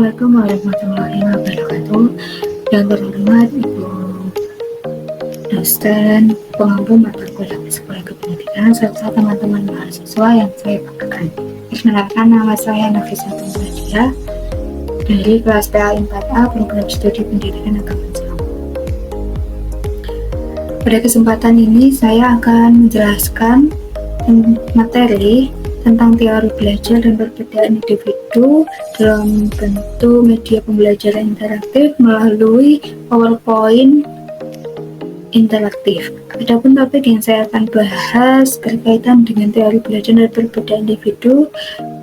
Assalamualaikum warahmatullahi wabarakatuh. Yang terhormat Ibu dosen, pengampu mata kuliah Psikologi Pendidikan, serta teman-teman mahasiswa yang saya banggakan. Perkenalkan, nama saya Nafisatun Nadia dari kelas PA 4A Program Studi Pendidikan Agama Islam. Pada kesempatan ini saya akan menjelaskan materi tentang teori belajar dan perbedaan individu dalam bentuk media pembelajaran interaktif melalui PowerPoint interaktif. Adapun topik yang saya akan bahas berkaitan dengan teori belajar dan perbedaan individu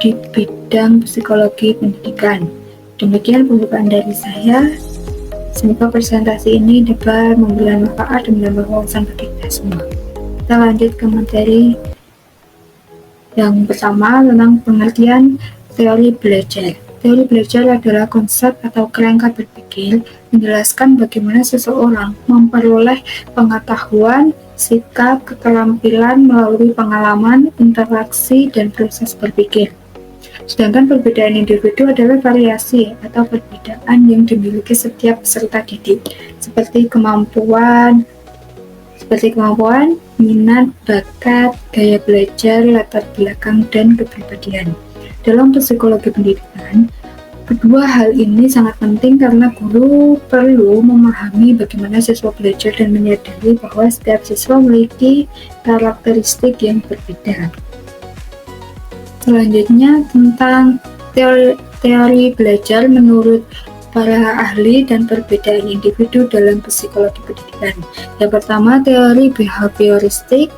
di bidang psikologi pendidikan. Demikian pembukaan dari saya. Semoga presentasi ini dapat memberi manfaat dan menambah wawasan bagi kita semua. Kita lanjut ke materi yang pertama tentang pengertian teori belajar. Teori belajar adalah konsep atau kerangka berpikir menjelaskan bagaimana seseorang memperoleh pengetahuan, sikap, keterampilan melalui pengalaman, interaksi, dan proses berpikir. Sedangkan perbedaan individu adalah variasi atau perbedaan yang dimiliki setiap peserta didik, seperti kemampuan, minat, bakat, gaya belajar, latar belakang, dan kepribadian. Dalam psikologi pendidikan, kedua hal ini sangat penting karena guru perlu memahami bagaimana siswa belajar dan menyadari bahwa setiap siswa memiliki karakteristik yang berbeda. Selanjutnya tentang teori belajar menurut para ahli dan perbedaan individu dalam psikologi pendidikan. Yang pertama, teori behavioristik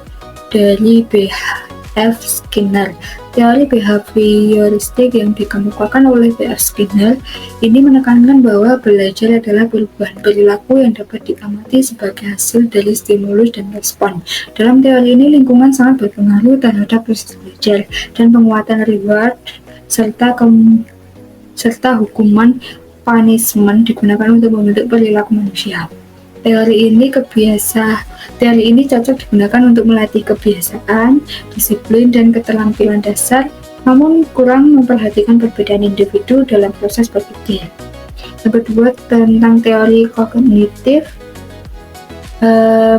dari B.F. Skinner. Teori behavioristik yang dikemukakan oleh B.F. Skinner ini menekankan bahwa belajar adalah perubahan perilaku yang dapat diamati sebagai hasil dari stimulus dan respon. Dalam teori ini, lingkungan sangat berpengaruh terhadap proses belajar dan penguatan reward serta hukuman punishment digunakan untuk membentuk perilaku manusia. Teori ini cocok digunakan untuk melatih kebiasaan, disiplin, dan keterampilan dasar, namun kurang memperhatikan perbedaan individu dalam proses berpikir. Yang kedua, tentang teori kognitif.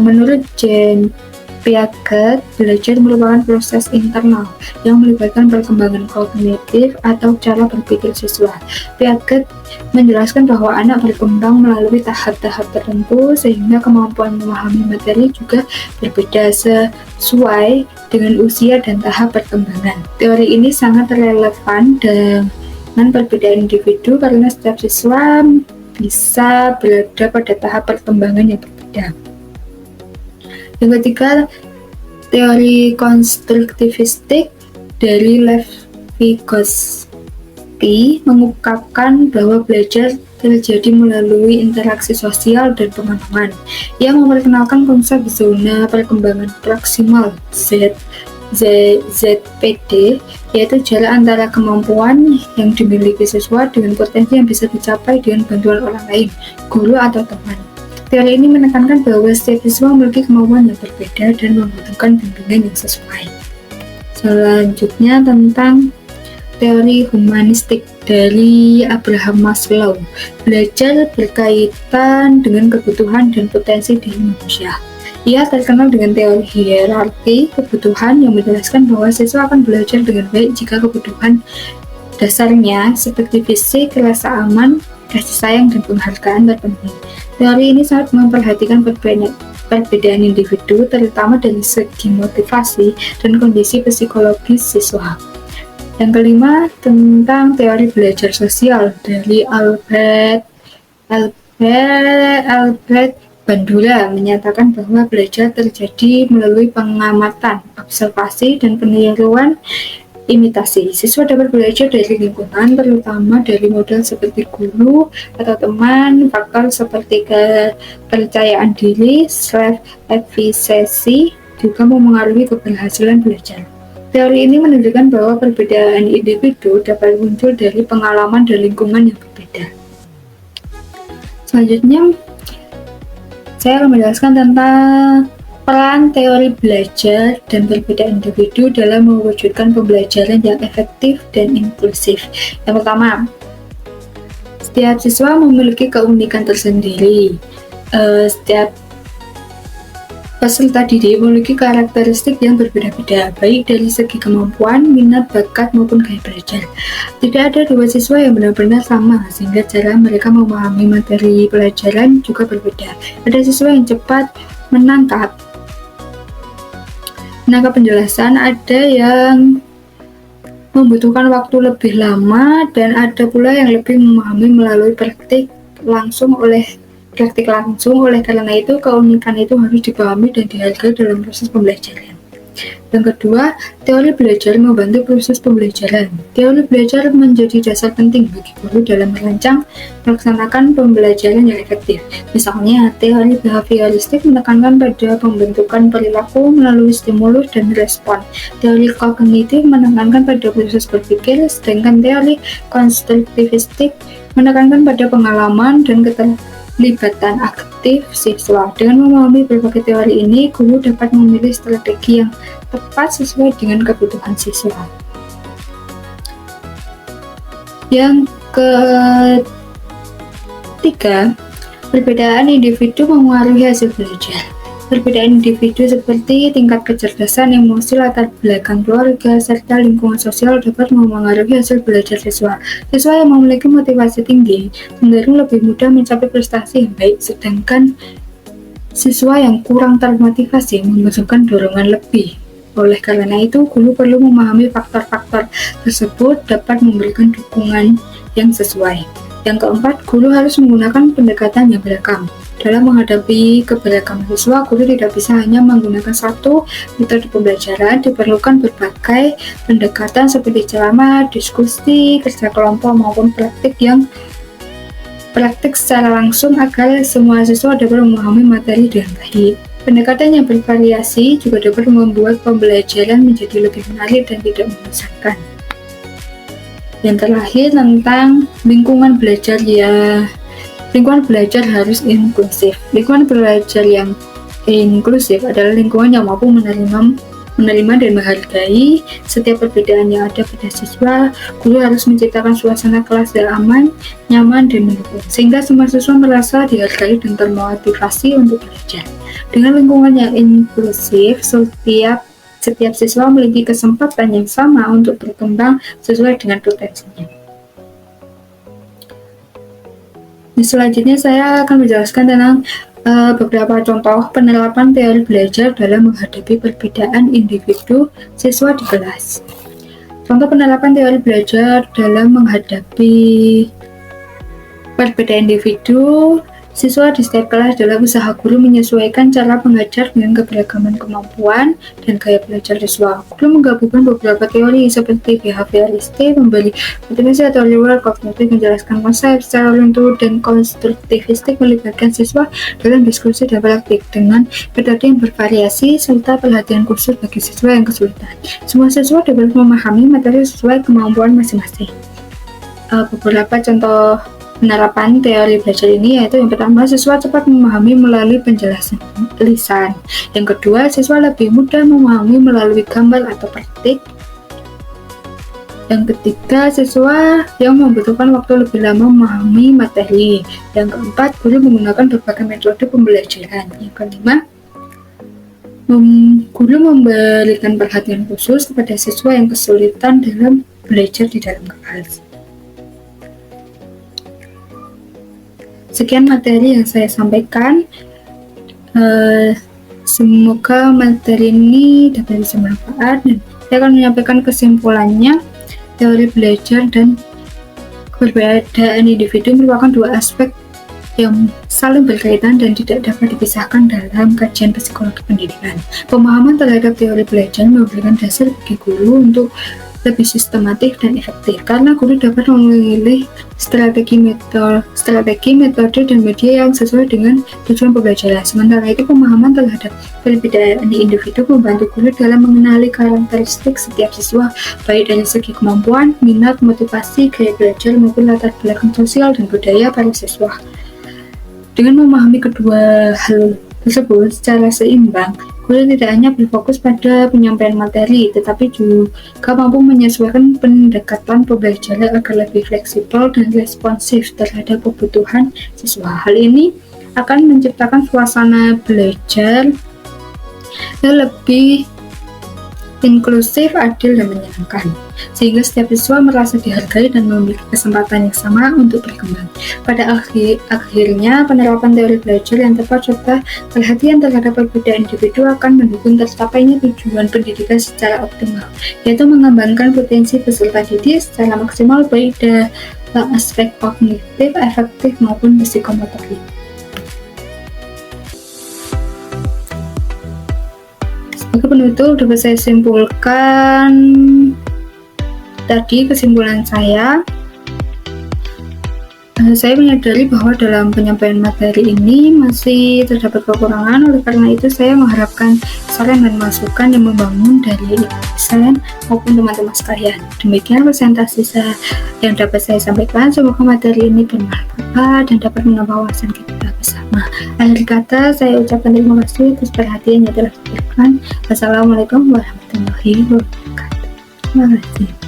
Menurut Jean Piaget, belajar merupakan proses internal yang melibatkan perkembangan kognitif atau cara berpikir siswa. Piaget menjelaskan bahwa anak berkembang melalui tahap-tahap tertentu sehingga kemampuan memahami materi juga berbeda sesuai dengan usia dan tahap perkembangan. Teori ini sangat relevan dengan perbedaan individu karena setiap siswa bisa berada pada tahap perkembangan yang berbeda. Yang ketiga, teori konstruktivistik dari Lev Vygotsky mengungkapkan bahwa belajar terjadi melalui interaksi sosial dan pengalaman. Ia memperkenalkan konsep zona perkembangan proksimal ZPD, yaitu jarak antara kemampuan yang dimiliki siswa dengan potensi yang bisa dicapai dengan bantuan orang lain, guru atau teman. Teori ini menekankan bahwa setiap siswa memiliki kemampuan yang berbeda dan membutuhkan bimbingan yang sesuai. Selanjutnya tentang teori humanistik dari Abraham Maslow. Belajar berkaitan dengan kebutuhan dan potensi diri manusia. Ia terkenal dengan teori hierarki kebutuhan yang menjelaskan bahwa siswa akan belajar dengan baik jika kebutuhan dasarnya seperti fisik, rasa aman, kasih sayang, dan penghargaan terpenuhi. Teori ini sangat memperhatikan perbedaan individu, terutama dari segi motivasi dan kondisi psikologis siswa. Yang kelima, tentang teori belajar sosial dari Albert Bandura menyatakan bahwa belajar terjadi melalui pengamatan, observasi, dan peniruan imitasi. Siswa dapat belajar dari lingkungan, terutama dari model seperti guru atau teman, faktor seperti kepercayaan diri, self-efficacy juga memengaruhi keberhasilan belajar. Teori ini menunjukkan bahwa perbedaan individu dapat muncul dari pengalaman dan lingkungan yang berbeda. Selanjutnya, saya akan menjelaskan tentang peran teori belajar dan perbedaan individu dalam mewujudkan pembelajaran yang efektif dan inklusif. Yang pertama, Setiap siswa memiliki keunikan tersendiri. Setiap peserta didik memiliki karakteristik yang berbeda-beda, baik dari segi kemampuan, minat, bakat, maupun gaya belajar. Tidak ada dua siswa yang benar-benar sama, sehingga cara mereka memahami materi pelajaran juga berbeda. Ada siswa yang cepat menangkap penjelasan, ada yang membutuhkan waktu lebih lama, dan ada pula yang lebih memahami melalui praktik langsung. Oleh karena itu, keunikan itu harus dipahami dan dihargai dalam proses pembelajaran. Yang kedua, teori belajar membantu proses pembelajaran. Teori belajar menjadi dasar penting bagi guru dalam melaksanakan pembelajaran yang efektif. Misalnya, teori behavioristik menekankan pada pembentukan perilaku melalui stimulus dan respon. Teori kognitif menekankan pada proses berpikir, sedangkan teori konstruktivistik menekankan pada pengalaman dan keterlibatan aktif siswa. Dengan memahami berbagai teori ini, guru dapat memilih strategi yang tepat sesuai dengan kebutuhan siswa. Yang ketiga, perbedaan individu mempengaruhi hasil belajar. Perbedaan individu seperti tingkat kecerdasan, emosi, latar belakang keluarga, serta lingkungan sosial dapat mempengaruhi hasil belajar siswa. Siswa yang memiliki motivasi tinggi cenderung lebih mudah mencapai prestasi yang baik, sedangkan siswa yang kurang termotivasi membutuhkan dorongan lebih. Oleh karena itu, guru perlu memahami faktor-faktor tersebut dapat memberikan dukungan yang sesuai. Yang keempat, guru harus menggunakan pendekatan yang beragam. Dalam menghadapi keberagaman siswa, guru tidak bisa hanya menggunakan satu metode pembelajaran. Diperlukan berbagai pendekatan seperti ceramah, diskusi, kerja kelompok, maupun praktik secara langsung agar semua siswa dapat memahami materi dengan baik. Pendekatan yang bervariasi juga dapat membuat pembelajaran menjadi lebih menarik dan tidak membosankan. Yang terakhir, tentang lingkungan belajar lingkungan belajar harus inklusif. Lingkungan belajar yang inklusif adalah lingkungan yang mampu menerima dan menghargai setiap perbedaan yang ada pada siswa. Guru harus menciptakan suasana kelas yang aman, nyaman, dan mendukung, sehingga semua siswa merasa dihargai dan termotivasi untuk belajar. Dengan lingkungan yang inklusif, setiap siswa memiliki kesempatan yang sama untuk berkembang sesuai dengan potensinya. Selanjutnya saya akan menjelaskan tentang beberapa contoh penerapan teori belajar dalam menghadapi perbedaan individu siswa di kelas. Contoh penerapan teori belajar dalam menghadapi perbedaan individu siswa di setiap kelas dalam usaha guru menyesuaikan cara mengajar dengan keberagaman kemampuan dan gaya belajar siswa. Guru menggabungkan beberapa teori seperti behavioristik, memberi motivasi atau reward, kognitif, menjelaskan konsep secara runtuh, dan konstruktivistik melibatkan siswa dalam diskusi dan praktik dengan metode yang bervariasi serta pelatihan khusus bagi siswa yang kesulitan. Semua siswa dapat memahami materi sesuai kemampuan masing-masing. Beberapa contoh penerapan teori belajar ini yaitu yang pertama, siswa cepat memahami melalui penjelasan lisan. Yang kedua, siswa lebih mudah memahami melalui gambar atau praktik. Yang ketiga, siswa yang membutuhkan waktu lebih lama memahami materi. Yang keempat, guru menggunakan berbagai metode pembelajaran. Yang kelima, guru memberikan perhatian khusus kepada siswa yang kesulitan dalam belajar di dalam kelas. Sekian materi yang saya sampaikan. Semoga materi ini dapat bisa bermanfaat, dan saya akan menyampaikan kesimpulannya. Teori belajar dan perbedaan individu merupakan dua aspek yang saling berkaitan dan tidak dapat dipisahkan dalam kajian psikologi pendidikan. Pemahaman terhadap teori belajar memberikan dasar bagi guru untuk lebih sistematik dan efektif, karena guru dapat memilih strategi, metode, dan media yang sesuai dengan tujuan pembelajaran. Sementara itu, pemahaman terhadap perbedaan individu membantu guru dalam mengenali karakteristik setiap siswa, baik dari segi kemampuan, minat, motivasi, gaya belajar, maupun latar belakang sosial dan budaya para siswa. Dengan memahami kedua hal tersebut secara seimbang, guru tidak hanya berfokus pada penyampaian materi, tetapi juga mampu menyesuaikan pendekatan pembelajaran agar lebih fleksibel dan responsif terhadap kebutuhan siswa. Hal ini akan menciptakan suasana belajar yang lebih inklusif, adil, dan menyenangkan, sehingga setiap siswa merasa dihargai dan memiliki kesempatan yang sama untuk berkembang. Pada akhirnya, penerapan teori belajar yang tepat serta perhatian terhadap perbedaan individu akan mendukung tercapainya tujuan pendidikan secara optimal, yaitu mengembangkan potensi peserta didik secara maksimal baik dalam aspek kognitif, afektif, maupun psikomotorik. Sebagai penutup, dapat saya simpulkan tadi kesimpulan saya menyadari bahwa dalam penyampaian materi ini masih terdapat kekurangan, oleh karena itu saya mengharapkan saran dan masukan yang membangun dari saya maupun teman-teman sekalian. Demikian presentasi saya yang dapat saya sampaikan. Semoga materi ini bermanfaat dan dapat menambah wawasan kita bersama. Akhir kata, saya ucapkan terima kasih atas perhatian yang telah diberikan. Wassalamualaikum warahmatullahi wabarakatuh. Terima kasih.